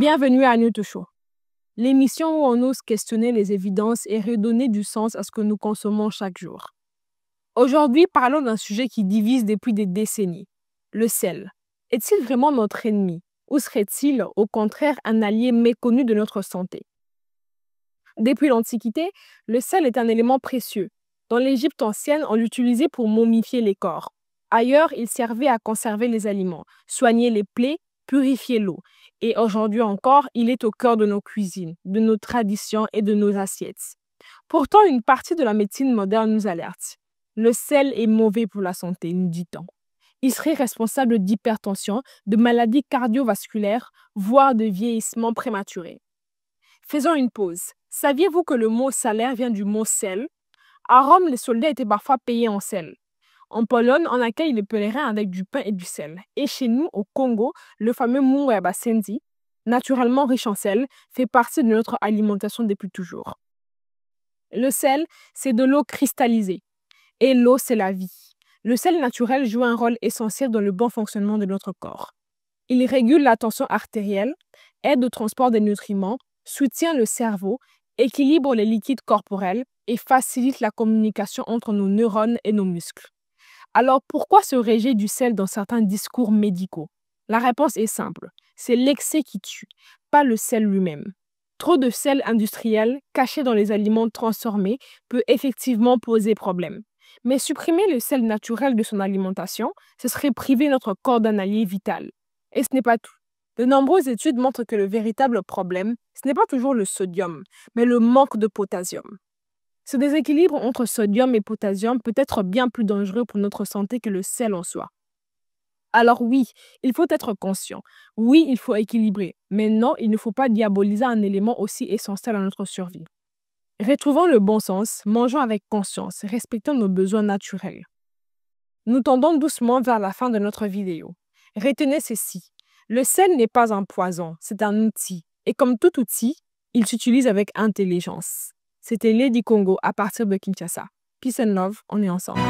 Bienvenue à Newton Show, l'émission où on ose questionner les évidences et redonner du sens à ce que nous consommons chaque jour. Aujourd'hui, parlons d'un sujet qui divise depuis des décennies, le sel. Est-il vraiment notre ennemi ou serait-il, au contraire, un allié méconnu de notre santé? Depuis l'Antiquité, le sel est un élément précieux. Dans l'Égypte ancienne, on l'utilisait pour momifier les corps. Ailleurs, il servait à conserver les aliments, soigner les plaies, purifier l'eau. Et aujourd'hui encore, il est au cœur de nos cuisines, de nos traditions et de nos assiettes. Pourtant, une partie de la médecine moderne nous alerte. Le sel est mauvais pour la santé, nous dit-on. Il serait responsable d'hypertension, de maladies cardiovasculaires, voire de vieillissement prématuré. Faisons une pause. Saviez-vous que le mot salaire vient du mot sel? À Rome, les soldats étaient parfois payés en sel. En Pologne, on accueille les pèlerins avec du pain et du sel. Et chez nous, au Congo, le fameux Mungweba Sendi, naturellement riche en sel, fait partie de notre alimentation depuis toujours. Le sel, c'est de l'eau cristallisée. Et l'eau, c'est la vie. Le sel naturel joue un rôle essentiel dans le bon fonctionnement de notre corps. Il régule la tension artérielle, aide au transport des nutriments, soutient le cerveau, équilibre les liquides corporels et facilite la communication entre nos neurones et nos muscles. Alors pourquoi se réjouir du sel dans certains discours médicaux? La réponse est simple, c'est l'excès qui tue, pas le sel lui-même. Trop de sel industriel caché dans les aliments transformés peut effectivement poser problème. Mais supprimer le sel naturel de son alimentation, ce serait priver notre corps d'un allié vital. Et ce n'est pas tout. De nombreuses études montrent que le véritable problème, ce n'est pas toujours le sodium, mais le manque de potassium. Ce déséquilibre entre sodium et potassium peut être bien plus dangereux pour notre santé que le sel en soi. Alors oui, il faut être conscient. Oui, il faut équilibrer. Mais non, il ne faut pas diaboliser un élément aussi essentiel à notre survie. Retrouvons le bon sens, mangeons avec conscience, respectons nos besoins naturels. Nous tendons doucement vers la fin de notre vidéo. Retenez ceci. Le sel n'est pas un poison, c'est un outil. Et comme tout outil, il s'utilise avec intelligence. C'était Lady Congo à partir de Kinshasa. Peace and love, on est ensemble.